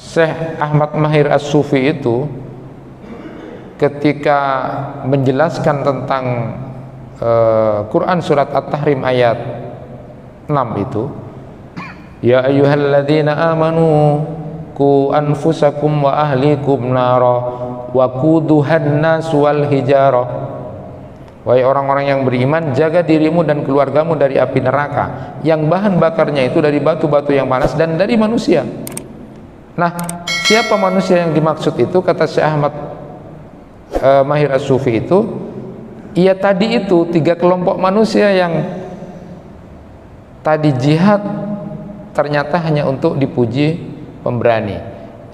Syekh Ahmad Mahir As-Sufi itu ketika menjelaskan tentang Quran surat At-Tahrim ayat 6 itu, ya ayyuhalladzina amanu qu anfusakum wa ahlikum nara wa quduhan nas wal hijarah. Wahai orang-orang yang beriman, jaga dirimu dan keluargamu dari api neraka yang bahan bakarnya itu dari batu-batu yang panas dan dari manusia. Nah, siapa manusia yang dimaksud itu? Kata Syekh Ahmad Mahir As-Sufi itu, ia tadi itu 3 kelompok manusia yang tadi jihad ternyata hanya untuk dipuji pemberani.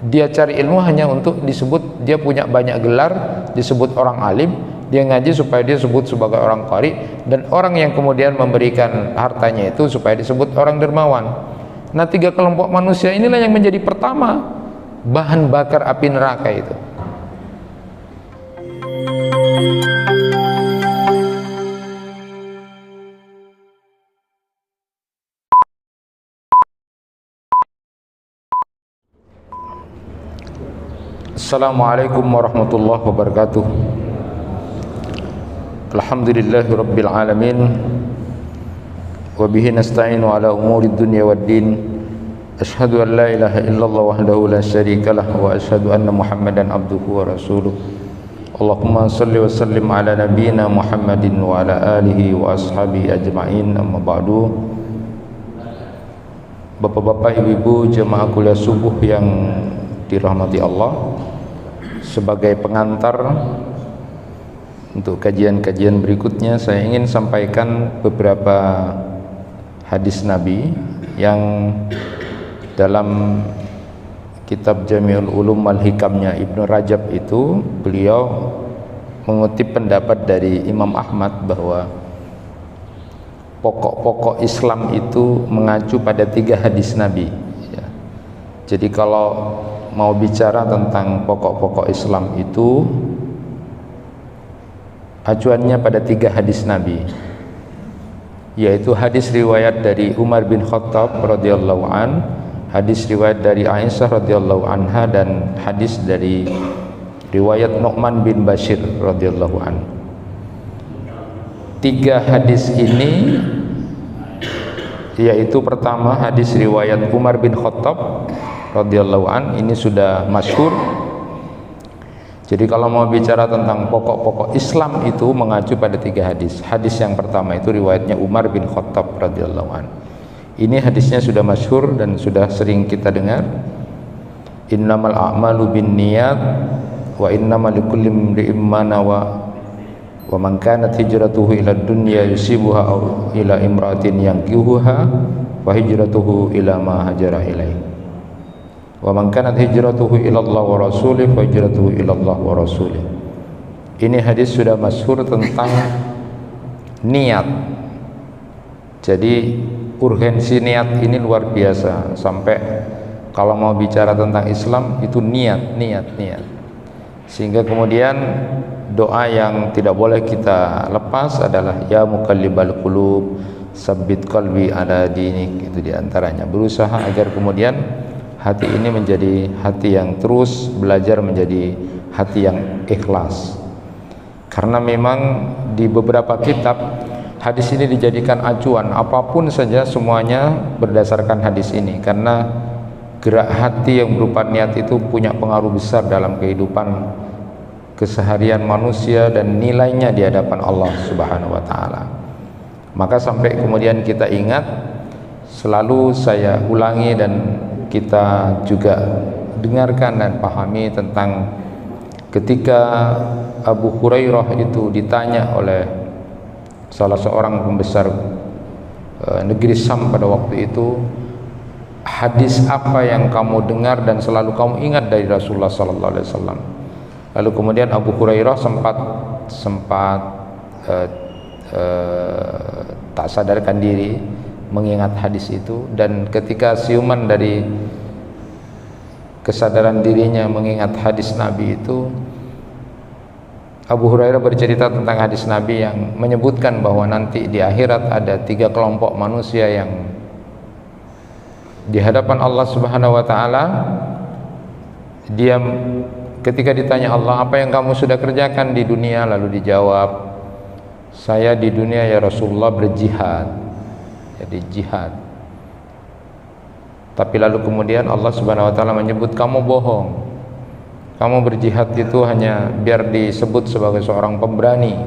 Dia cari ilmu hanya untuk disebut dia punya banyak gelar, disebut orang alim. Dia ngaji supaya dia disebut sebagai orang qari, dan orang yang kemudian memberikan hartanya itu supaya disebut orang dermawan. Nah, 3 kelompok manusia inilah yang menjadi pertama bahan bakar api neraka itu. Assalamualaikum warahmatullahi wabarakatuh. Alhamdulillahi rabbil alamin, wa bihi nasta'inu ala umuri dunya waddin. Asyhadu an la ilaha illallah wahdahu la syarika lah, wa asyhadu anna Muhammadan abduhu wa rasuluh. Allahumma salli wa sallim ala nabiyyina Muhammadin wa ala alihi wa ashabihi ajma'in. Amma ba'du. Bapak-bapak, ibu-ibu, jemaah kuliah subuh yang dirahmati Allah, sebagai pengantar untuk kajian-kajian berikutnya, saya ingin sampaikan beberapa hadis Nabi yang dalam kitab Jami'ul Ulum wal Hikamnya Ibnu Rajab itu, beliau mengutip pendapat dari Imam Ahmad bahwa pokok-pokok Islam itu mengacu pada 3 hadis Nabi ya. Jadi kalau mau bicara tentang pokok-pokok Islam itu, acuannya pada 3 hadis Nabi, yaitu hadis riwayat dari Umar bin Khattab radhiyallahu an, hadis riwayat dari Aisyah radhiyallahu anha, dan hadis dari riwayat Nu'man bin Bashir radhiyallahu an. 3 hadis ini, yaitu pertama hadis riwayat Umar bin Khattab radhiyallahu an, ini sudah masyhur. Jadi kalau mau bicara tentang pokok-pokok Islam itu mengacu pada 3 hadis. Hadis yang pertama itu riwayatnya Umar bin Khattab radhiyallahu an. Ini hadisnya sudah masyhur dan sudah sering kita dengar. Innamal a'malu binniyat wa innamal likulli imri'in ma nawa wa man kanat hijratuhu ila dunya yusibuha aw ila imra'atin yankihuha wa hijratuhu ila ma hajara ilaihi. Wa man kanat hijratuhu ila Allah wa rasulih wa hijratuhu ila Allah wa rasulih. Ini hadis sudah masyhur tentang niat. Jadi urgensi niat ini luar biasa, sampai kalau mau bicara tentang Islam itu niat. Sehingga kemudian doa yang tidak boleh kita lepas adalah ya muqallibal qulub sabbit qalbi ala dinik. Itu diantaranya, berusaha agar kemudian hati ini menjadi hati yang terus belajar menjadi hati yang ikhlas. Karena memang di beberapa kitab hadis ini dijadikan acuan, apapun saja semuanya berdasarkan hadis ini. Karena gerak hati yang berupa niat itu punya pengaruh besar dalam kehidupan keseharian manusia dan nilainya di hadapan Allah Subhanahu wa taala. Maka sampai kemudian kita ingat, selalu saya ulangi dan kita juga dengarkan dan pahami tentang ketika Abu Hurairah itu ditanya oleh salah seorang pembesar negeri Syam pada waktu itu, hadis apa yang kamu dengar dan selalu kamu ingat dari Rasulullah sallallahu alaihi wasallam. Lalu kemudian Abu Hurairah sempat tak sadarkan diri mengingat hadis itu, dan ketika siuman dari kesadaran dirinya mengingat hadis Nabi itu, Abu Hurairah bercerita tentang hadis Nabi yang menyebutkan bahwa nanti di akhirat ada 3 kelompok manusia yang di hadapan Allah Subhanahu wa taala Dia ketika ditanya Allah, apa yang kamu sudah kerjakan di dunia? Lalu dijawab, saya di dunia ya Rasulullah berjihad. Jadi jihad. Tapi lalu kemudian Allah Subhanahu wa taala menyebut, kamu bohong. Kamu berjihad itu hanya biar disebut sebagai seorang pemberani.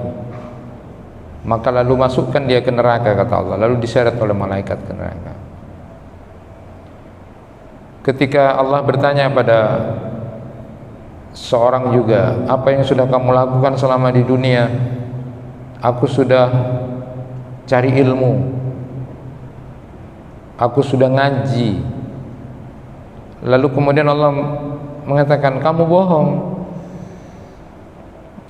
Maka lalu masukkan dia ke neraka, kata Allah. Lalu diseret oleh malaikat ke neraka. Ketika Allah bertanya pada seorang juga, apa yang sudah kamu lakukan selama di dunia? Aku sudah cari ilmu, aku sudah ngaji. Lalu kemudian Allah mengatakan, kamu bohong.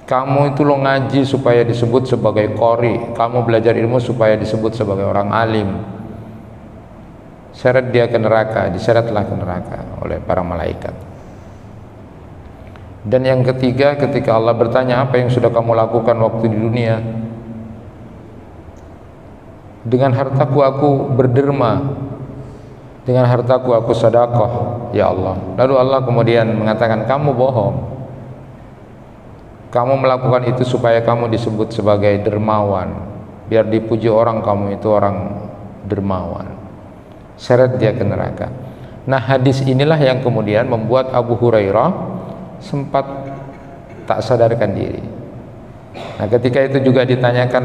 Kamu itu lo ngaji supaya disebut sebagai qori, kamu belajar ilmu supaya disebut sebagai orang alim. Seret dia ke neraka, diseretlah ke neraka oleh para malaikat. Dan yang ketiga, ketika Allah bertanya, apa yang sudah kamu lakukan waktu di dunia? Dengan hartaku aku berderma, dengan hartaku aku sedekah, ya Allah. Lalu Allah kemudian mengatakan, kamu bohong. Kamu melakukan itu supaya kamu disebut sebagai dermawan, biar dipuji orang kamu itu orang dermawan. Seret dia ke neraka. Nah, hadis inilah yang kemudian membuat Abu Hurairah sempat tak sadarkan diri. Nah, ketika itu juga ditanyakan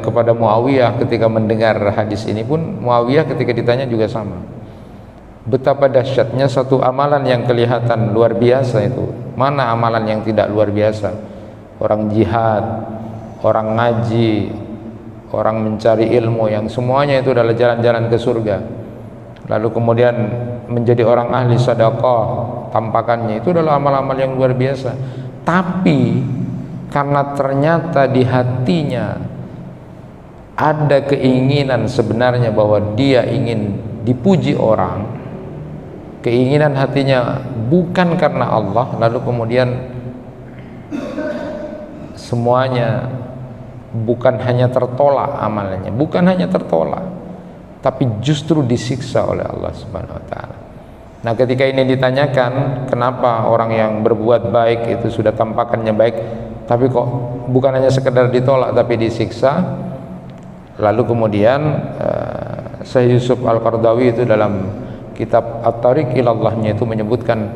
kepada Muawiyah ketika mendengar hadis ini pun, Muawiyah ketika ditanya juga sama. Betapa dahsyatnya satu amalan yang kelihatan luar biasa itu. Mana amalan yang tidak luar biasa? Orang jihad, orang ngaji, orang mencari ilmu, yang semuanya itu adalah jalan-jalan ke surga. Lalu kemudian menjadi orang ahli sedekah, tampakannya itu adalah amal-amal yang luar biasa. Tapi karena ternyata di hatinya ada keinginan sebenarnya bahwa dia ingin dipuji orang, keinginan hatinya bukan karena Allah, lalu kemudian semuanya bukan hanya tertolak amalnya, bukan hanya tertolak, tapi justru disiksa oleh Allah Subhanahu wa taala. Nah, ketika ini ditanyakan, kenapa orang yang berbuat baik itu sudah tampakannya baik, tapi kok bukan hanya sekedar ditolak tapi disiksa? Lalu kemudian Syekh Yusuf Al-Qaradawi itu dalam kitab At-Tariq Ilallahnya itu menyebutkan,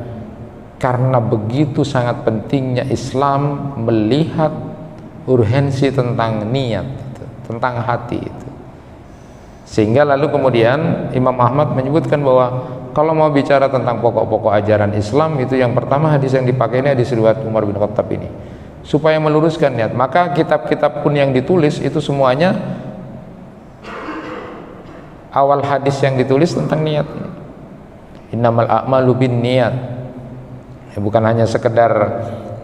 karena begitu sangat pentingnya Islam melihat urgensi tentang niat itu, tentang hati itu, sehingga lalu kemudian Imam Ahmad menyebutkan bahwa kalau mau bicara tentang pokok-pokok ajaran Islam itu yang pertama hadis yang dipakai ini hadis riwayat Umar bin Khattab ini, supaya meluruskan niat. Maka kitab-kitab pun yang ditulis itu semuanya awal hadis yang ditulis tentang niat. Innamal a'malu bin niat. Ya, bukan hanya sekedar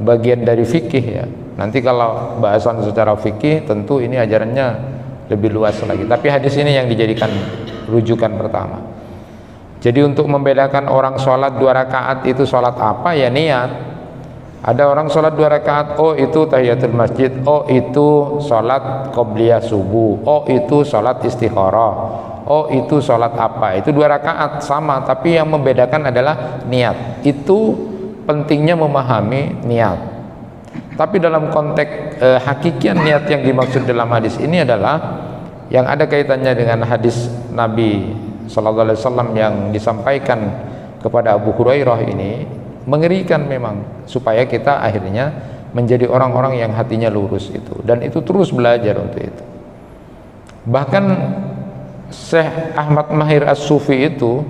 bagian dari fikih ya. Nanti kalau bahasan secara fikih tentu ini ajarannya lebih luas lagi. Tapi hadis ini yang dijadikan rujukan pertama. Jadi untuk membedakan orang sholat 2 rakaat itu sholat apa, ya niat. Ada orang sholat 2 rakaat, oh itu tahiyatul masjid, oh itu sholat qobliyah subuh, oh itu sholat istikharah, oh itu sholat apa. Itu 2 rakaat sama, tapi yang membedakan adalah niat. Itu pentingnya memahami niat. Tapi dalam konteks hakikian niat yang dimaksud dalam hadis ini adalah yang ada kaitannya dengan hadis Nabi Sallallahu Alaihi Wasallam yang disampaikan kepada Abu Hurairah ini mengerikan memang, supaya kita akhirnya menjadi orang-orang yang hatinya lurus itu, dan itu terus belajar untuk itu. Bahkan Syekh Ahmad Mahir As-Sufi itu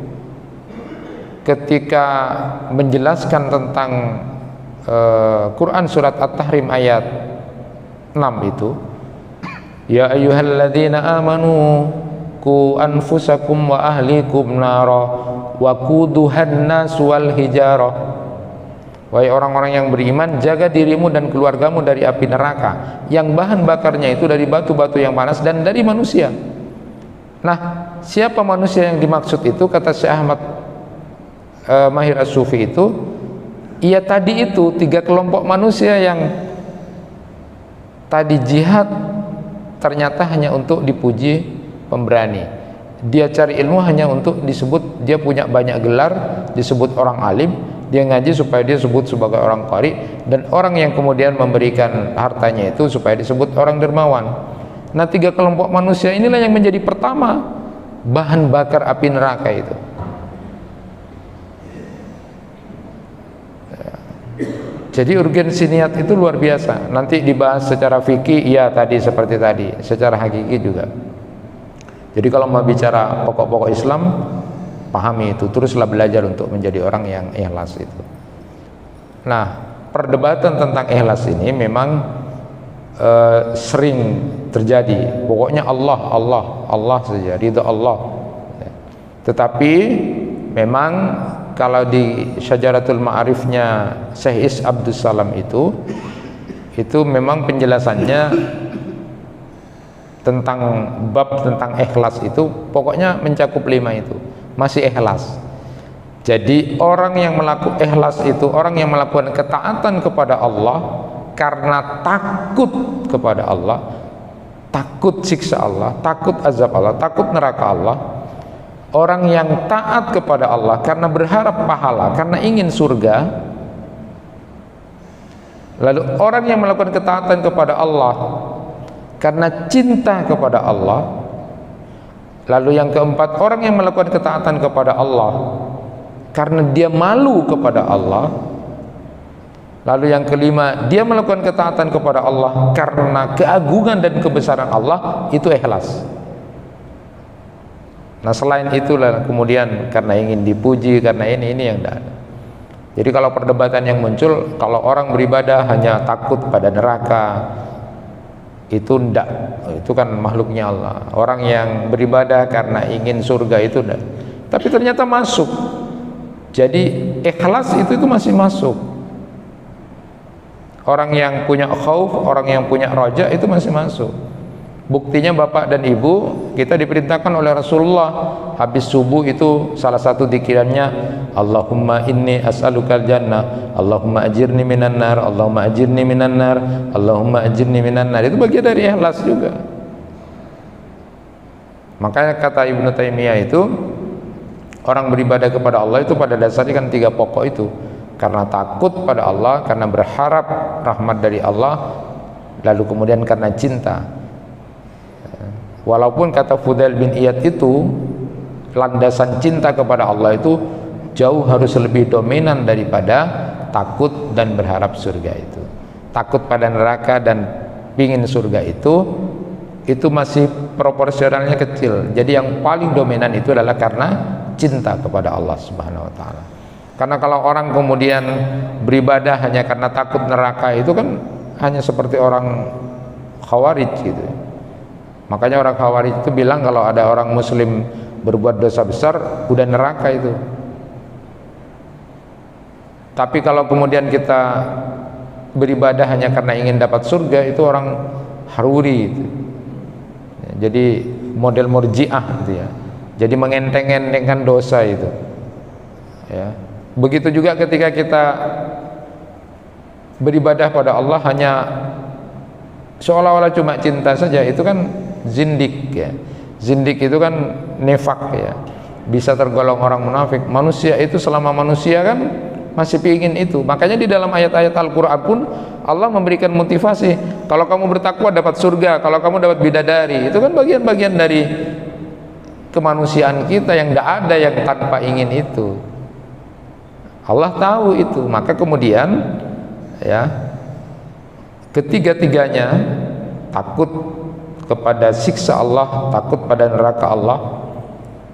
ketika menjelaskan tentang Quran surat At-Tahrim ayat 6 itu, ya ayyuhalladzina amanu qu anfusakum wa ahlikum nara wa quduhan nas wal hijarah. Wahai orang-orang yang beriman, jaga dirimu dan keluargamu dari api neraka yang bahan bakarnya itu dari batu-batu yang panas dan dari manusia. Nah, siapa manusia yang dimaksud itu? Kata Syekh Ahmad Mahir As-Sufi itu, ia tadi itu 3 kelompok manusia yang tadi jihad ternyata hanya untuk dipuji pemberani. Dia cari ilmu hanya untuk disebut dia punya banyak gelar, disebut orang alim. dia ngaji supaya dia disebut sebagai orang qari, dan orang yang kemudian memberikan hartanya itu supaya disebut orang dermawan. Nah, 3 kelompok manusia inilah yang menjadi pertama bahan bakar api neraka itu. Jadi urgensi niat itu luar biasa. Nanti dibahas secara fikih, iya tadi seperti tadi, secara hakiki juga. Jadi kalau mau bicara pokok-pokok Islam, pahami itu, teruslah belajar untuk menjadi orang yang ikhlas itu. Nah, perdebatan tentang ikhlas ini memang sering terjadi. Pokoknya Allah saja, ridha Allah. Tetapi memang kalau di Syajaratul Ma'arifnya Syekh Is Abdus Salam itu memang penjelasannya tentang bab tentang ikhlas itu pokoknya mencakup 5 itu, masih ikhlas. Jadi orang yang melakukan ikhlas itu orang yang melakukan ketaatan kepada Allah karena takut kepada Allah, takut siksa Allah, takut azab Allah, takut neraka Allah. Orang yang taat kepada Allah karena berharap pahala, karena ingin surga. Lalu orang yang melakukan ketaatan kepada Allah karena cinta kepada Allah. Lalu yang keempat, orang yang melakukan ketaatan kepada Allah karena dia malu kepada Allah. Lalu yang kelima, dia melakukan ketaatan kepada Allah karena keagungan dan kebesaran Allah, itu ikhlas. Nah, selain itulah kemudian karena ingin dipuji, karena ini yang tidak ada. Jadi kalau perdebatan yang muncul, kalau orang beribadah hanya takut pada neraka, itu tidak, itu kan makhluknya Allah. Orang yang beribadah karena ingin surga itu tidak. Tapi ternyata masuk. Jadi ikhlas itu masih masuk. Orang yang punya khauf, orang yang punya raja itu masih masuk. Buktinya bapak dan ibu, kita diperintahkan oleh Rasulullah habis subuh itu salah satu dzikirannya, Allahumma inni as'alukal jannah, Allahumma ajirni minan nar, Allahumma ajirni minan nar, Allahumma ajirni minan nar. Itu bagian dari ikhlas juga. Makanya kata Ibnu Taimiyah itu, orang beribadah kepada Allah itu pada dasarnya kan 3 pokok itu. Karena takut pada Allah, karena berharap rahmat dari Allah, lalu kemudian karena cinta. Walaupun kata Fudail bin Iyad itu landasan cinta kepada Allah itu jauh harus lebih dominan daripada takut dan berharap surga itu. Takut pada neraka dan pingin surga itu masih proporsionalnya kecil. Jadi yang paling dominan itu adalah karena cinta kepada Allah Subhanahu wa taala. Karena kalau orang kemudian beribadah hanya karena takut neraka, itu kan hanya seperti orang Khawarij gitu. Makanya orang Khawarij itu bilang kalau ada orang muslim berbuat dosa besar udah neraka itu. Tapi kalau kemudian kita beribadah hanya karena ingin dapat surga, itu orang Haruri itu. Jadi model Murji'ah gitu ya. Jadi mengenteng-entengkan dosa itu. Ya. Begitu juga ketika kita beribadah pada Allah hanya seolah-olah cuma cinta saja, itu kan zindik ya. Zindik itu kan nifak ya, bisa tergolong orang munafik. Manusia itu selama manusia kan masih pingin itu. Makanya di dalam ayat-ayat Al-Quran pun Allah memberikan motivasi, kalau kamu bertakwa dapat surga, kalau kamu dapat bidadari. Itu kan bagian-bagian dari kemanusiaan kita yang tidak ada yang tanpa ingin itu. Allah tahu itu, maka kemudian ya ketiga-tiganya, takut kepada siksa Allah, takut pada neraka Allah,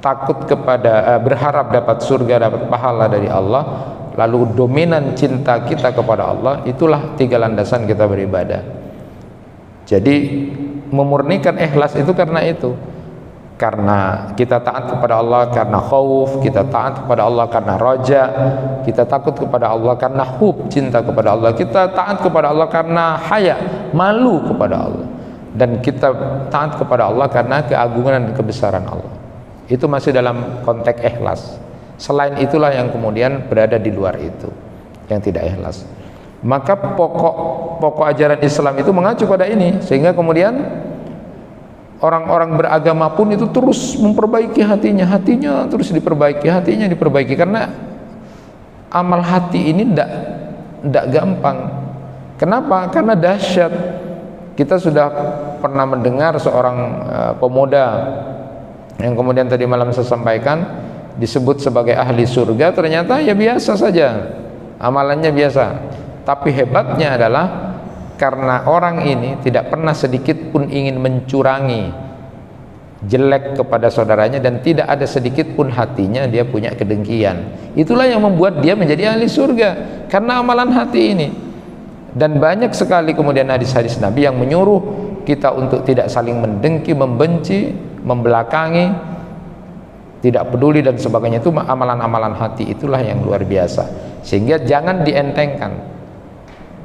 takut kepada berharap dapat surga, dapat pahala dari Allah, lalu dominan cinta kita kepada Allah, itulah 3 landasan kita beribadah. Jadi memurnikan ikhlas itu karena itu. Karena kita taat kepada Allah karena khauf, kita taat kepada Allah karena raja, kita takut kepada Allah karena hub, cinta kepada Allah, kita taat kepada Allah karena haya, malu kepada Allah, dan kita taat kepada Allah karena keagungan dan kebesaran Allah. Itu masih dalam konteks ikhlas. Selain itulah yang kemudian berada di luar itu, yang tidak ikhlas. Maka pokok ajaran Islam itu mengacu pada ini, sehingga kemudian orang-orang beragama pun itu terus memperbaiki hatinya terus diperbaiki, karena amal hati ini ndak gampang. Kenapa? Karena dahsyat. Kita sudah pernah mendengar seorang pemuda yang kemudian tadi malam saya sampaikan disebut sebagai ahli surga, ternyata ya biasa saja, amalannya biasa. Tapi hebatnya adalah karena orang ini tidak pernah sedikit pun ingin mencurangi jelek kepada saudaranya, dan tidak ada sedikit pun hatinya dia punya kedengkian. Itulah yang membuat dia menjadi ahli surga, karena amalan hati ini. Dan banyak sekali kemudian hadis-hadis Nabi yang menyuruh kita untuk tidak saling mendengki, membenci, membelakangi, tidak peduli dan sebagainya. Itu amalan-amalan hati, itulah yang luar biasa, sehingga jangan dientengkan.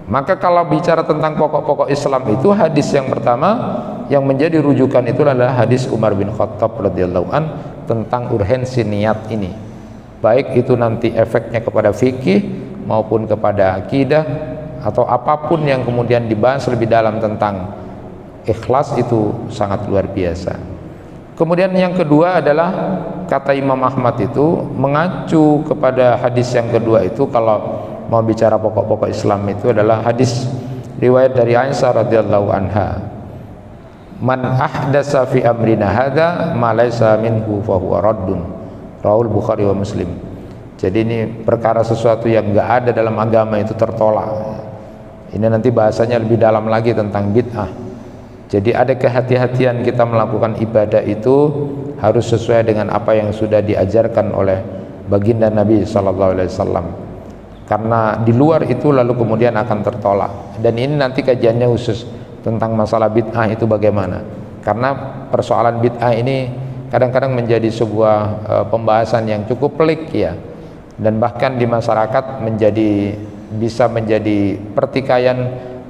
Maka kalau bicara tentang pokok-pokok Islam itu, hadis yang pertama yang menjadi rujukan itu adalah hadis Umar bin Khattab radhiyallahu an tentang urgensi niat ini, baik itu nanti efeknya kepada fikih maupun kepada akidah atau apapun yang kemudian dibahas lebih dalam tentang ikhlas, itu sangat luar biasa. Kemudian yang kedua adalah kata Imam Ahmad itu mengacu kepada hadis yang kedua itu, kalau mau bicara pokok-pokok Islam itu adalah hadis riwayat dari Aisyah radhiyallahu anha, man ahdasa fi amrina hadza ma laysa minhu fa huwa raddun, rawahul Bukhari wa Muslim. Jadi ini perkara sesuatu yang enggak ada dalam agama itu tertolak. Ini nanti bahasanya lebih dalam lagi tentang bid'ah. Jadi ada kehati-hatian kita melakukan ibadah itu harus sesuai dengan apa yang sudah diajarkan oleh baginda Nabi SAW. Karena di luar itu lalu kemudian akan tertolak. Dan ini nanti kajiannya khusus tentang masalah bid'ah itu bagaimana. Karena persoalan bid'ah ini kadang-kadang menjadi sebuah pembahasan yang cukup pelik ya. Dan bahkan di masyarakat bisa menjadi pertikaian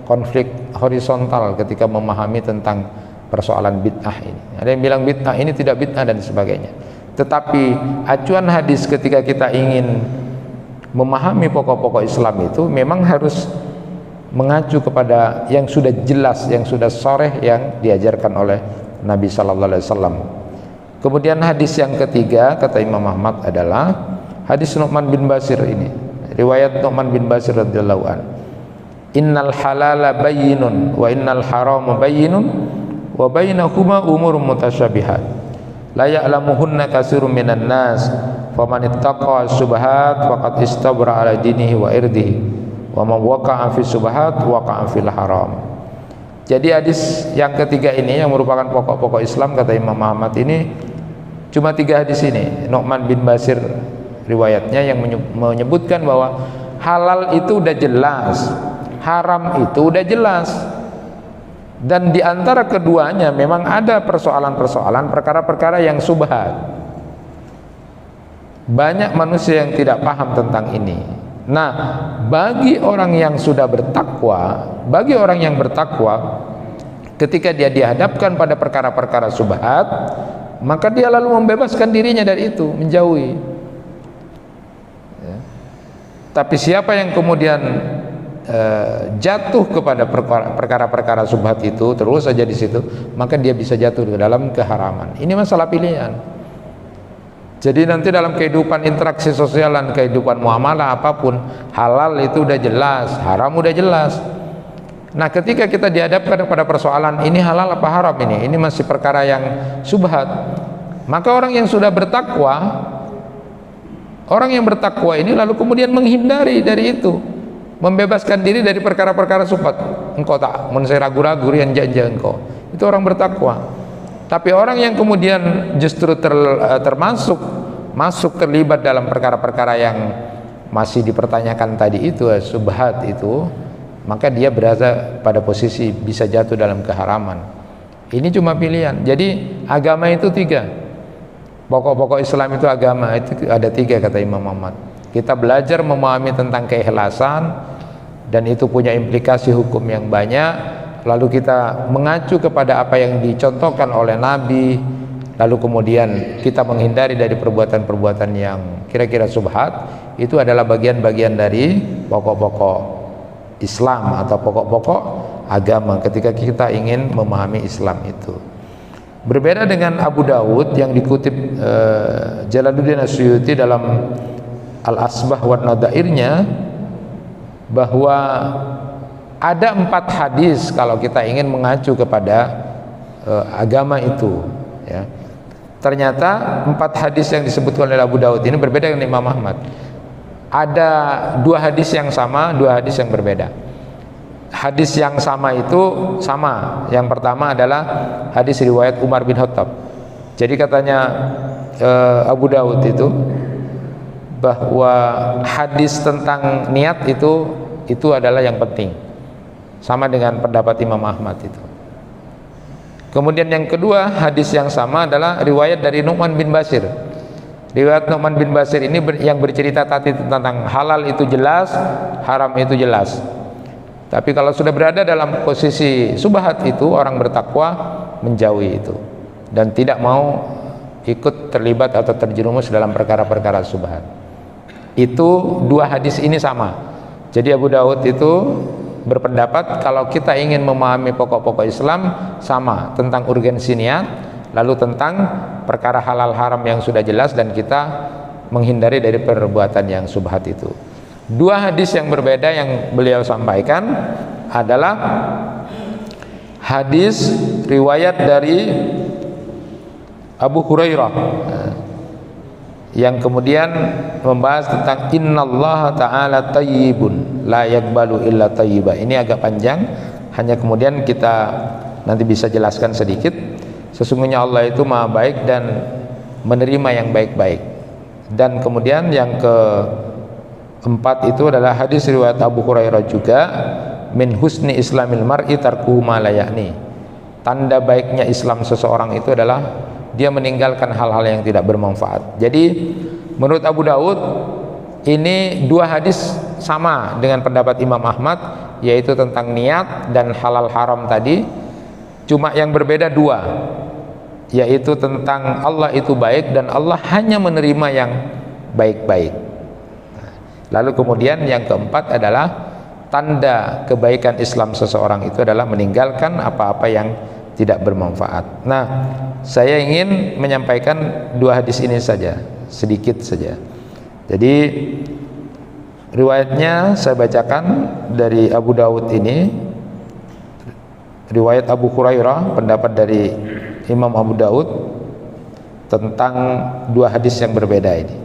konflik horizontal ketika memahami tentang persoalan bid'ah ini. Ada yang bilang bid'ah ini tidak bid'ah dan sebagainya. Tetapi acuan hadis ketika kita ingin memahami pokok-pokok Islam itu memang harus mengacu kepada yang sudah jelas, yang sudah sharih, yang diajarkan oleh Nabi sallallahu alaihi wasallam. Kemudian hadis yang ketiga kata Imam Ahmad adalah hadis Nu'man bin Bashir ini. Riwayat Nu'man bin Bashir radhiyallahu an. Innal halala bayyinun wa innal harama bayyinun wa bainahuma umurun mutasyabihat. La ya'lamuhunna katsirun minan nas. Faman ittaqa syubhat faqad istabra ala dinihi wa irdihi. Wa man waqa'a fi syubhat waqa'a fil haram. Jadi hadis yang ketiga ini yang merupakan pokok-pokok Islam kata Imam Ahmad ini cuma 3 hadis ini. Nu'man bin Bashir riwayatnya yang menyebutkan bahwa halal itu udah jelas, haram itu udah jelas, dan di antara keduanya memang ada persoalan-persoalan, perkara-perkara yang subhat. Banyak manusia yang tidak paham tentang ini. Nah, bagi orang yang sudah bertakwa, ketika dia dihadapkan pada perkara-perkara subhat, maka dia lalu membebaskan dirinya dari itu, menjauhi. Tapi siapa yang kemudian jatuh kepada perkara-perkara subhat itu terus saja di situ, maka dia bisa jatuh ke dalam keharaman. Ini masalah pilihan. Jadi nanti dalam kehidupan interaksi sosial dan kehidupan muamalah apapun, halal itu udah jelas, haram udah jelas. Nah, ketika kita dihadapkan kepada persoalan ini halal apa haram ini masih perkara yang subhat, maka orang yang sudah bertakwa, orang yang bertakwa ini lalu kemudian menghindari dari itu, membebaskan diri dari perkara-perkara subhat. Engkau tak mun saya ragu-ragu rian janja engkau. Itu orang bertakwa. Tapi orang yang kemudian justru terlibat dalam perkara-perkara yang masih dipertanyakan tadi itu, subhat itu, maka dia berada pada posisi bisa jatuh dalam keharaman. Ini cuma pilihan. Jadi agama itu 3. Pokok-pokok Islam itu agama itu ada 3 kata Imam Ahmad. Kita belajar memahami tentang keikhlasan, dan itu punya implikasi hukum yang banyak. Lalu kita mengacu kepada apa yang dicontohkan oleh Nabi, lalu kemudian kita menghindari dari perbuatan-perbuatan yang kira-kira subhat. Itu adalah bagian-bagian dari pokok-pokok Islam atau pokok-pokok agama ketika kita ingin memahami Islam itu. Berbeda dengan Abu Dawud yang dikutip Jalaluddin As-Suyuti dalam Al-Asbah wa Nadairnya bahwa ada 4 hadis kalau kita ingin mengacu kepada agama itu, ya. Ternyata 4 hadis yang disebutkan oleh Abu Daud ini berbeda dengan Imam Ahmad. Ada 2 hadis yang sama, 2 hadis yang berbeda. Hadis yang sama itu sama. Yang pertama adalah hadis riwayat Umar bin Khattab. Jadi katanya Abu Daud itu bahwa hadis tentang niat itu adalah yang penting, sama dengan pendapat Imam Ahmad itu. Kemudian yang kedua, hadis yang sama adalah riwayat dari Nu'man bin Bashir. Riwayat Nu'man bin Bashir ini yang bercerita tadi tentang halal itu jelas, haram itu jelas. Tapi kalau sudah berada dalam posisi subhat itu, orang bertakwa menjauhi itu dan tidak mau ikut terlibat atau terjerumus dalam perkara-perkara subhat. Itu 2 hadis ini sama. Jadi Abu Daud itu berpendapat kalau kita ingin memahami pokok-pokok Islam sama, tentang urgensi niat, lalu tentang perkara halal haram yang sudah jelas dan kita menghindari dari perbuatan yang subhat itu. 2 hadis yang berbeda yang beliau sampaikan adalah hadis riwayat dari Abu Hurairah yang kemudian membahas tentang innallaha ta'ala tayyibun la yaqbalu illa tayyiba. Ini agak panjang, hanya kemudian kita nanti bisa jelaskan sedikit. Sesungguhnya Allah itu maha baik dan menerima yang baik-baik. Dan kemudian yang keempat itu adalah hadis riwayat Abu Hurairah juga, min husni islamil mar'i tarkuhu ma la ya'ni. Tanda baiknya Islam seseorang itu adalah dia meninggalkan hal-hal yang tidak bermanfaat. Jadi menurut Abu Daud ini 2 hadis sama dengan pendapat Imam Ahmad, yaitu tentang niat dan halal haram tadi. Cuma yang berbeda 2, yaitu tentang Allah itu baik dan Allah hanya menerima yang baik-baik. Lalu kemudian yang keempat adalah tanda kebaikan Islam seseorang itu adalah meninggalkan apa-apa yang tidak bermanfaat. Nah, saya ingin menyampaikan 2 hadis ini saja, sedikit saja. Jadi riwayatnya saya bacakan dari Abu Daud ini, riwayat Abu Hurairah, pendapat dari Imam Abu Daud tentang 2 hadis yang berbeda ini.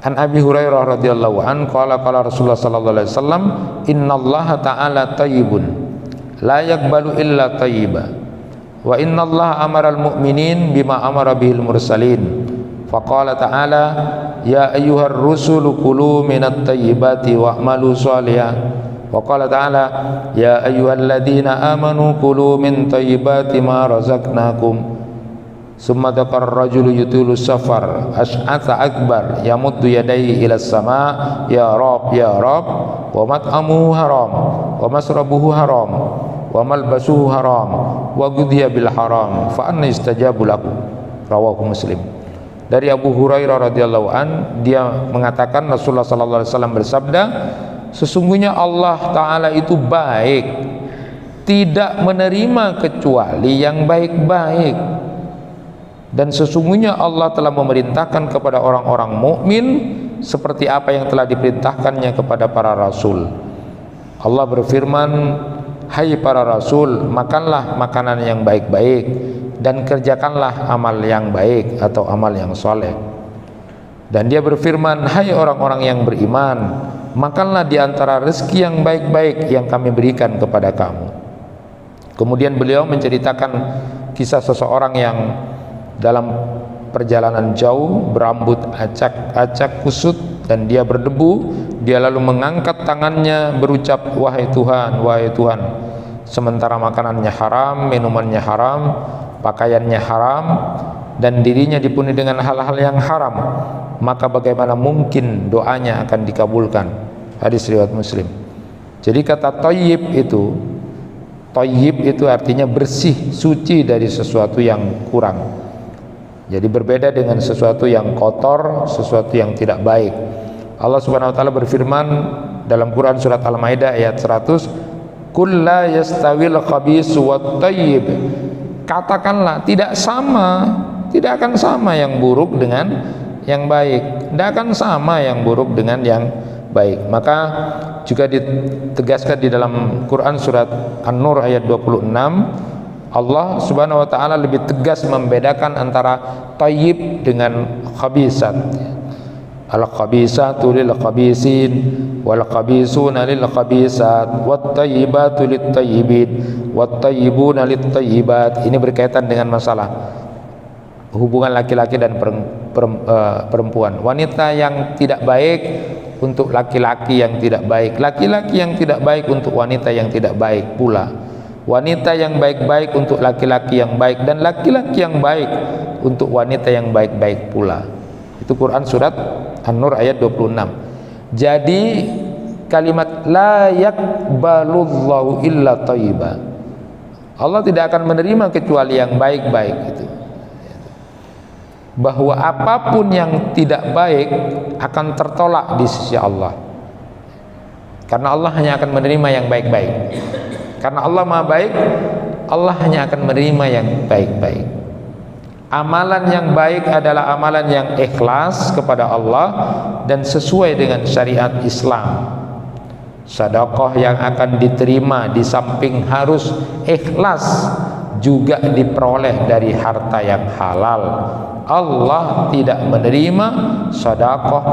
An Abi Hurairah radhiyallahu an qala Rasulullah sallallahu alaihi wasallam innallaha ta'ala tayyibun la yaqbalu illa tayyiba wa innallaha amaral mu'minin bima amara bihil mursalin faqala ta'ala ya ayyuhar rusulu kulu minat tayyibati wa'malu shalihan wa qala ta'ala ya ayyuhalladzina amanu kulu min tayyibati ma razaqnakum summa dzakara rajulu yutilu safar as'atha akbar yamuddu yadayhi ila sama ya rab wa mat'amuhu haram wa masrabuhu haram wa malbasuhu haram wa ghudhiya bil haram fa anna istajabu lahu, rawahu Muslim. Dari Abu Hurairah radhiyallahu an, dia mengatakan Rasulullah sallallahu alaihi wasallam bersabda, sesungguhnya Allah taala itu baik, tidak menerima kecuali yang baik-baik, dan sesungguhnya Allah telah memerintahkan kepada orang-orang mukmin seperti apa yang telah diperintahkannya kepada para rasul. Allah berfirman, hai para rasul, makanlah makanan yang baik-baik dan kerjakanlah amal yang baik atau amal yang soleh. Dan dia berfirman, hai orang-orang yang beriman, makanlah di antara rezeki yang baik-baik yang kami berikan kepada kamu. Kemudian beliau menceritakan kisah seseorang yang dalam perjalanan jauh berambut acak-acak kusut dan dia berdebu. Dia lalu mengangkat tangannya berucap, wahai Tuhan, sementara makanannya haram, minumannya haram, pakaiannya haram, dan dirinya dipenuhi dengan hal-hal yang haram, maka bagaimana mungkin doanya akan dikabulkan? Hadis riwayat Muslim. Jadi kata thayyib itu artinya bersih, suci dari sesuatu yang kurang. Jadi berbeda dengan sesuatu yang kotor, sesuatu yang tidak baik. Allah Subhanahu wa taala berfirman dalam Quran surat Al-Maidah ayat 100, "Qul la yastawil khabisu wat thayyib." Katakanlah tidak akan sama yang buruk dengan yang baik, tidak akan sama yang buruk dengan yang baik. Maka juga ditegaskan di dalam Quran surat An-Nur ayat 26, Allah Subhanahu wa taala lebih tegas membedakan antara thayyib dengan khabisat. Al-khabisatu lil khabisin wal khabisuna lil khabisat wat thayyibatu lit thayyibin wat thayyibuna lit thayyibat. Ini berkaitan dengan masalah hubungan laki-laki dan perempuan. Wanita yang tidak baik untuk laki-laki yang tidak baik, laki-laki yang tidak baik untuk wanita yang tidak baik pula, wanita yang baik-baik untuk laki-laki yang baik, dan laki-laki yang baik untuk wanita yang baik-baik pula. Itu Quran surat An-Nur ayat 26. Jadi kalimat la yaqbalullahu illa thayyiba, Allah tidak akan menerima kecuali yang baik-baik itu. Bahwa apapun yang tidak baik akan tertolak di sisi Allah, karena Allah hanya akan menerima yang baik-baik. Karena Allah Maha baik, Allah hanya akan menerima yang baik-baik. Amalan yang baik adalah amalan yang ikhlas kepada Allah dan sesuai dengan syariat Islam. Sedekah yang akan diterima di samping harus ikhlas juga diperoleh dari harta yang halal. Allah tidak menerima sedekah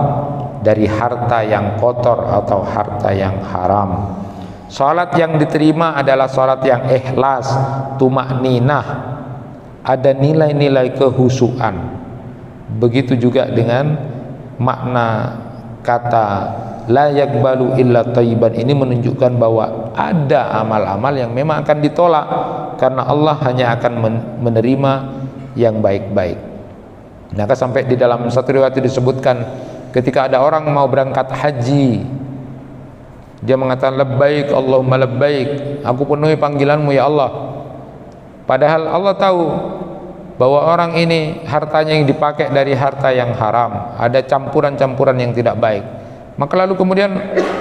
dari harta yang kotor atau harta yang haram. Salat yang diterima adalah salat yang ikhlas, tumakninah, ada nilai-nilai kehusuan. Begitu juga dengan makna kata la yaqbalu illa thayyiban, ini menunjukkan bahwa ada amal-amal yang memang akan ditolak karena Allah hanya akan menerima yang baik-baik. Maka sampai di dalam satu riwayat disebutkan ketika ada orang mau berangkat haji, dia mengatakan labbaik Allahumma labbaik, aku penuhi panggilanmu ya Allah. Padahal Allah tahu bahwa orang ini hartanya yang dipakai dari harta yang haram, ada campuran-campuran yang tidak baik. Maka lalu kemudian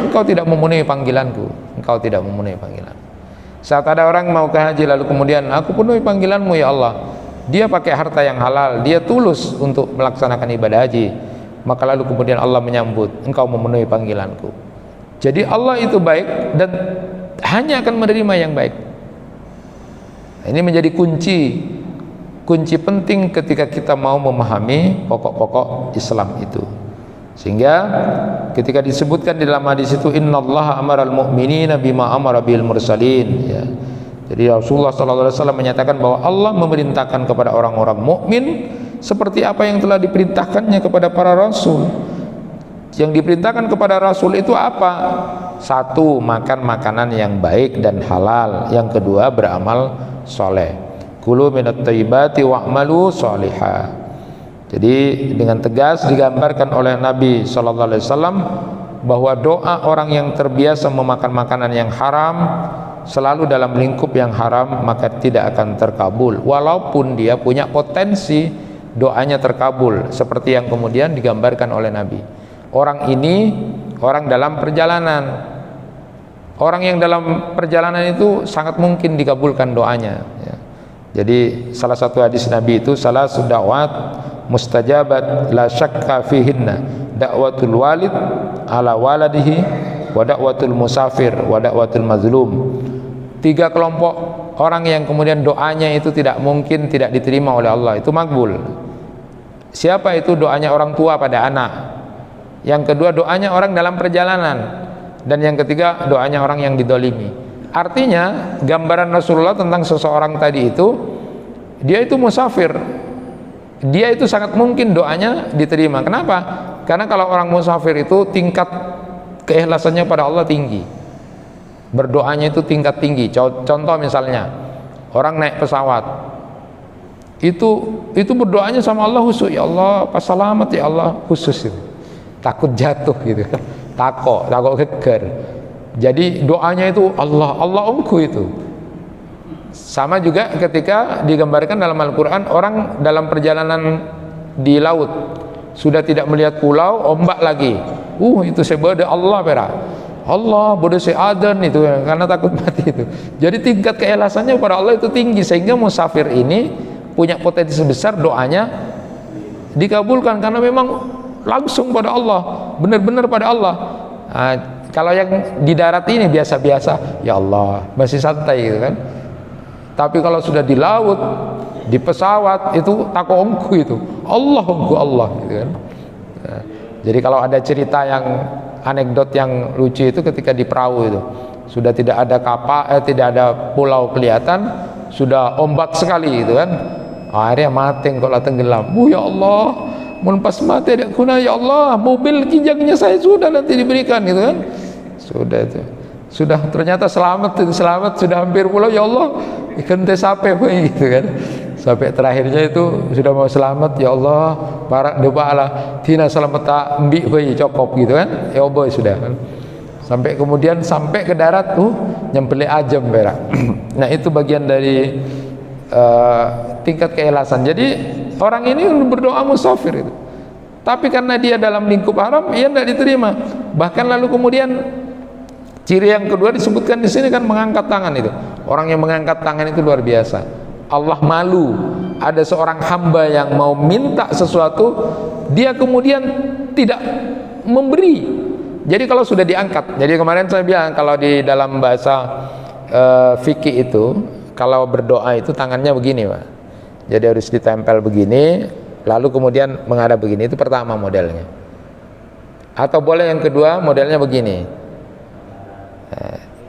engkau tidak memenuhi panggilanku, engkau tidak memenuhi panggilan. Saat ada orang mau ke haji lalu kemudian aku penuhi panggilanmu ya Allah, dia pakai harta yang halal, dia tulus untuk melaksanakan ibadah haji, maka lalu kemudian Allah menyambut engkau memenuhi panggilanku. Jadi Allah itu baik dan hanya akan menerima yang baik. Ini menjadi kunci penting ketika kita mau memahami pokok-pokok Islam itu. Sehingga ketika disebutkan di dalam hadis itu innallaha amaral mu'minina bima amara bil mursalin, ya. Jadi Rasulullah SAW menyatakan bahwa Allah memerintahkan kepada orang-orang mukmin seperti apa yang telah diperintahkannya kepada para rasul. Yang diperintahkan kepada rasul itu apa? Satu, makan makanan yang baik dan halal. Yang kedua, beramal soleh. Kulu minat thayyibati wa'malu solihah. Jadi dengan tegas digambarkan oleh Nabi SAW bahwa doa orang yang terbiasa memakan makanan yang haram selalu dalam lingkup yang haram, maka tidak akan terkabul walaupun dia punya potensi doanya terkabul, seperti yang kemudian digambarkan oleh Nabi. Orang ini orang dalam perjalanan, orang yang dalam perjalanan itu sangat mungkin dikabulkan doanya, ya. Jadi salah satu hadis Nabi itu salah sudawat mustajabat la syakka fihinna da'watul walid ala waladihi wa da'watul musafir wa da'watul mazlum. 3 kelompok orang yang kemudian doanya itu tidak mungkin tidak diterima oleh Allah, itu makbul. Siapa itu? Doanya orang tua pada anak. Yang kedua, doanya orang dalam perjalanan. Dan yang ketiga, doanya orang yang didolimi. Artinya gambaran Rasulullah tentang seseorang tadi itu, dia itu musafir, dia itu sangat mungkin doanya diterima. Kenapa? Karena kalau orang musafir itu tingkat keikhlasannya pada Allah tinggi, berdoanya itu tingkat tinggi. Contoh misalnya orang naik pesawat, itu berdoanya sama Allah khusus, ya Allah pas selamat ya Allah, khusus itu, takut jatuh gitu, takut geger. Jadi doanya itu Allah umku itu. Sama juga ketika digambarkan dalam Al-Quran orang dalam perjalanan di laut sudah tidak melihat pulau, ombak lagi, itu sebeda Allah pera, Allah bodoh seadan itu karena takut mati itu. Jadi tingkat keikhlasannya pada Allah itu tinggi, sehingga musafir ini punya potensi besar doanya dikabulkan karena memang langsung pada Allah, benar-benar pada Allah. Kalau yang di darat ini biasa-biasa, ya Allah, masih santai gitu kan. Tapi kalau sudah di laut, di pesawat, itu takongku itu, Allah gitu kan. Jadi kalau ada cerita yang anekdot yang lucu itu ketika di perahu itu, sudah tidak ada kapal, tidak ada pulau kelihatan, sudah ombak sekali gitu kan. Akhirnya mati kalau tenggelam. Ya Allah, mun pas mati ada guna, ya Allah, mobil kijangnya saya sudah nanti diberikan gitu kan. Sudah itu. Sudah ternyata selamat, sudah hampir pulau, ya Allah, ikan teh sampai gitu kan. Sampai terakhirnya itu sudah mau selamat, ya Allah, para doa Allah tina selamat tak mbi bayi cokop gitu kan. Ya Allah sudah kan. Sampai kemudian sampai ke darat, nyempeli ajam berak. Nah, itu bagian dari tingkat keikhlasan. Jadi orang ini berdoa musafir itu. Tapi karena dia dalam lingkup haram, ia tidak diterima. Bahkan lalu kemudian ciri yang kedua disebutkan di sini kan mengangkat tangan itu. Orang yang mengangkat tangan itu luar biasa. Allah malu ada seorang hamba yang mau minta sesuatu, dia kemudian tidak memberi. Jadi kalau sudah diangkat, jadi kemarin saya bilang kalau di dalam bahasa fikih itu, kalau berdoa itu tangannya begini Pak. Jadi harus ditempel begini, lalu kemudian menghadap begini. Itu pertama modelnya. Atau boleh yang kedua modelnya begini.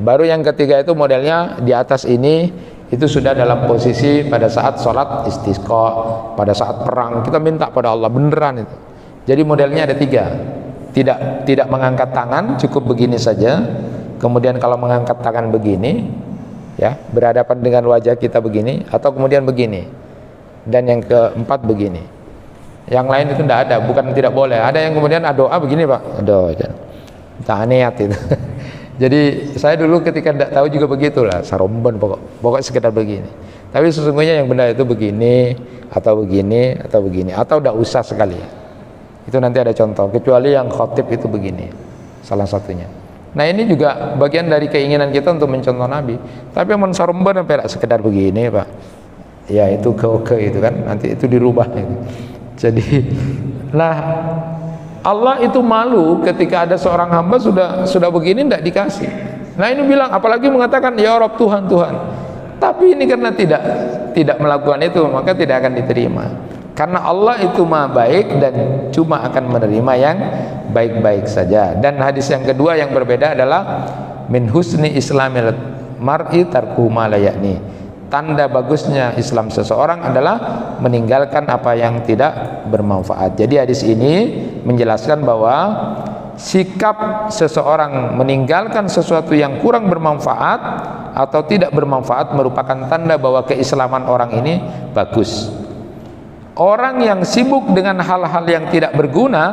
Baru yang ketiga itu modelnya di atas ini. Itu sudah dalam posisi pada saat sholat istisqa, pada saat perang kita minta pada Allah beneran itu. Jadi modelnya ada tiga. Tidak mengangkat tangan, cukup begini saja. Kemudian kalau mengangkat tangan begini, ya berhadapan dengan wajah kita begini, atau kemudian begini. Dan yang keempat begini. Yang lain itu tidak ada, bukan tidak boleh. Ada yang kemudian doa begini Pak, doa, tak niat itu. Jadi saya dulu ketika tidak tahu juga begitulah, saromban pokok sekedar begini. Tapi sesungguhnya yang benar itu begini atau begini atau begini, atau tidak usah sekali. Itu nanti ada contoh. Kecuali yang khotib itu begini, salah satunya. Nah ini juga bagian dari keinginan kita untuk mencontoh Nabi. Tapi yang saromban sampai tidak sekedar begini Pak, ya itu ke itu kan, nanti itu dirubah. Jadi, nah. Allah itu malu ketika ada seorang hamba sudah begini tidak dikasih. Nah ini bilang, apalagi mengatakan ya Rabb, Tuhan. Tapi ini karena tidak melakukan itu, maka tidak akan diterima. Karena Allah itu maha baik dan cuma akan menerima yang baik-baik saja. Dan hadis yang kedua yang berbeda adalah min husni islamil mar'i tarku ma la ya'ni. Tanda bagusnya Islam seseorang adalah meninggalkan apa yang tidak bermanfaat. Jadi hadis ini menjelaskan bahwa sikap seseorang meninggalkan sesuatu yang kurang bermanfaat atau tidak bermanfaat merupakan tanda bahwa keislaman orang ini bagus. Orang yang sibuk dengan hal-hal yang tidak berguna,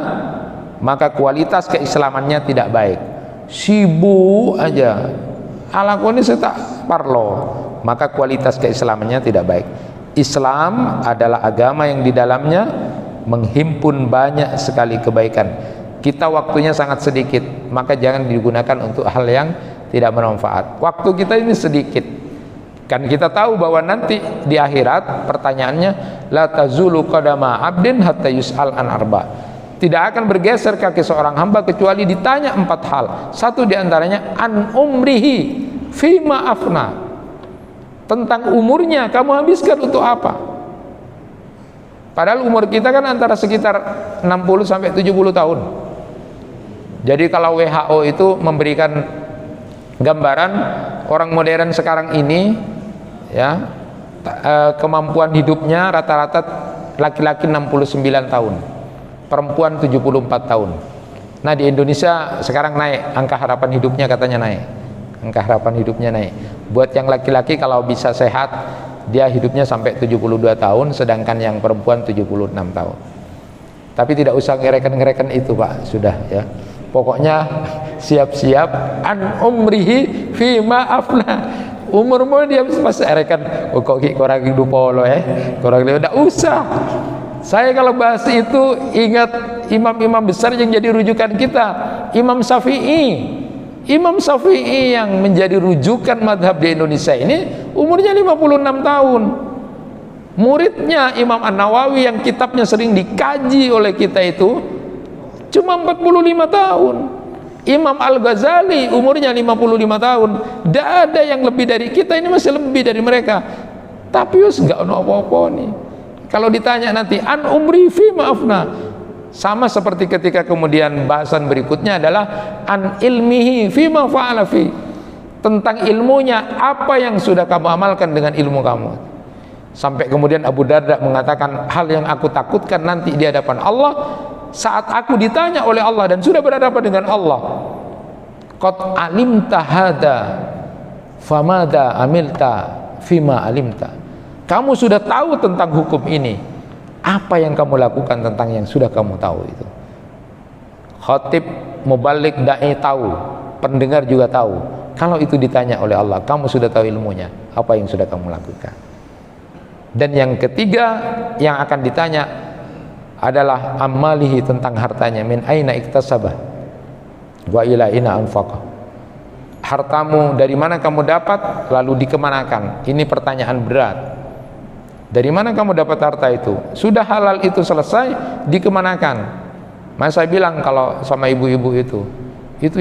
maka kualitas keislamannya tidak baik. Sibuk aja, alakoni saya tak parlo, maka kualitas keislamannya tidak baik. Islam adalah agama yang di dalamnya menghimpun banyak sekali kebaikan. Kita waktunya sangat sedikit, maka jangan digunakan untuk hal yang tidak bermanfaat. Waktu kita ini sedikit. Kan kita tahu bahwa nanti di akhirat pertanyaannya la tazulu qadama 'abdin hatta yus'al an arba. Tidak akan bergeser kaki seorang hamba kecuali ditanya 4 hal. Satu diantaranya an umrihi fima afna. Tentang umurnya, kamu habiskan untuk apa? Padahal umur kita kan antara sekitar 60 sampai 70 tahun. Jadi kalau WHO itu memberikan gambaran orang modern sekarang ini, ya, kemampuan hidupnya rata-rata laki-laki 69 tahun, perempuan 74 tahun. Nah di Indonesia sekarang naik, angka harapan hidupnya katanya naik. Angka harapan hidupnya naik. Buat yang laki-laki kalau bisa sehat, dia hidupnya sampai 72 tahun, sedangkan yang perempuan 76 tahun. Tapi tidak usah ngereken-ngereken itu Pak, sudah ya. Pokoknya siap-siap an umrihi fima afna. Umurmu dia pas erekan, kok korang hidup polo korang tidak usah. Saya kalau bahas itu ingat imam-imam besar yang jadi rujukan kita, Imam Syafi'i. Imam Syafi'i yang menjadi rujukan madhab di Indonesia ini umurnya 56 tahun. Muridnya Imam An-Nawawi yang kitabnya sering dikaji oleh kita itu cuma 45 tahun. Imam Al-Ghazali umurnya 55 tahun. Tidak ada yang lebih dari kita, ini masih lebih dari mereka. Tapi nggak ada apa-apa nih. Kalau ditanya nanti an umri fi maafna, sama seperti ketika kemudian bahasan berikutnya adalah an ilmihi fi ma fa'ala fi, tentang ilmunya, apa yang sudah kamu amalkan dengan ilmu kamu. Sampai kemudian Abu Darda mengatakan, hal yang aku takutkan nanti di hadapan Allah saat aku ditanya oleh Allah dan sudah berhadapan dengan Allah, qad alimta hada famada amilta fima alimta, kamu sudah tahu tentang hukum ini, apa yang kamu lakukan tentang yang sudah kamu tahu itu. Khatib, mubalik, da'i tahu, pendengar juga tahu. Kalau itu ditanya oleh Allah, kamu sudah tahu ilmunya, apa yang sudah kamu lakukan. Dan yang ketiga yang akan ditanya adalah amalihi, tentang hartanya. Min aina iktasabah wa ila ina anfaqah, hartamu dari mana kamu dapat lalu dikemanakan. Ini pertanyaan berat. Dari mana kamu dapat harta itu? Sudah halal itu selesai, dikemanakan. Mas saya bilang kalau sama ibu-ibu itu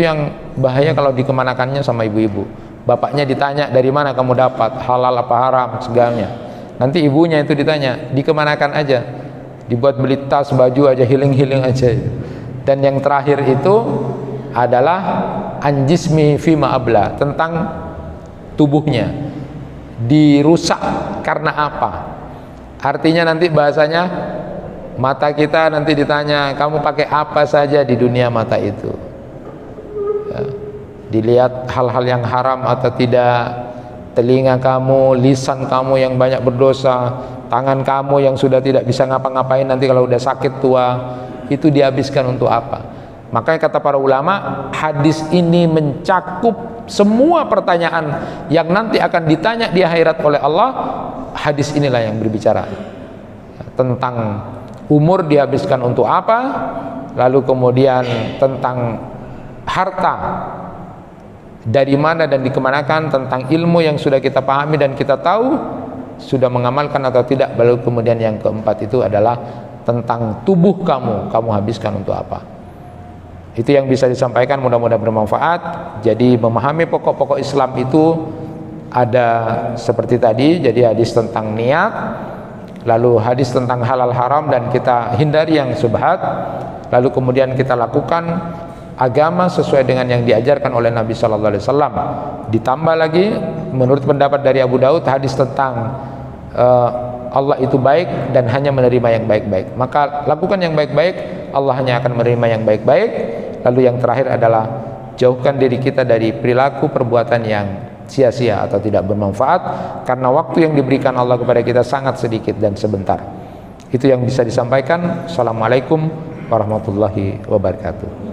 yang bahaya kalau dikemanakannya sama ibu-ibu. Bapaknya ditanya dari mana kamu dapat, halal apa haram segalanya. Nanti ibunya itu ditanya, dikemanakan aja, dibuat beli tas, baju aja, healing aja. Dan yang terakhir itu adalah anjismi fima abla, tentang tubuhnya dirusak karena apa. Artinya nanti bahasanya mata kita nanti ditanya, kamu pakai apa saja di dunia mata itu ya, dilihat hal-hal yang haram atau tidak. Telinga kamu, lisan kamu yang banyak berdosa, tangan kamu yang sudah tidak bisa ngapa-ngapain, nanti kalau udah sakit tua itu dihabiskan untuk apa. Makanya kata para ulama, hadis ini mencakup semua pertanyaan yang nanti akan ditanya di akhirat oleh Allah. Hadis inilah yang berbicara tentang umur dihabiskan untuk apa, lalu kemudian tentang harta dari mana dan dikemanakan, tentang ilmu yang sudah kita pahami dan kita tahu sudah mengamalkan atau tidak. Lalu kemudian yang keempat itu adalah tentang tubuh kamu habiskan untuk apa. Itu yang bisa disampaikan, mudah-mudahan bermanfaat. Jadi memahami pokok-pokok Islam itu ada seperti tadi. Jadi hadis tentang niat, lalu hadis tentang halal haram dan kita hindari yang syubhat, lalu kemudian kita lakukan agama sesuai dengan yang diajarkan oleh Nabi Sallallahu Alaihi Wasallam. Ditambah lagi menurut pendapat dari Abu Daud hadis tentang Allah itu baik dan hanya menerima yang baik-baik. Maka lakukan yang baik-baik, Allah hanya akan menerima yang baik-baik. Lalu yang terakhir adalah jauhkan diri kita dari perilaku perbuatan yang sia-sia atau tidak bermanfaat, karena waktu yang diberikan Allah kepada kita sangat sedikit dan sebentar. Itu yang bisa disampaikan. Assalamualaikum warahmatullahi wabarakatuh.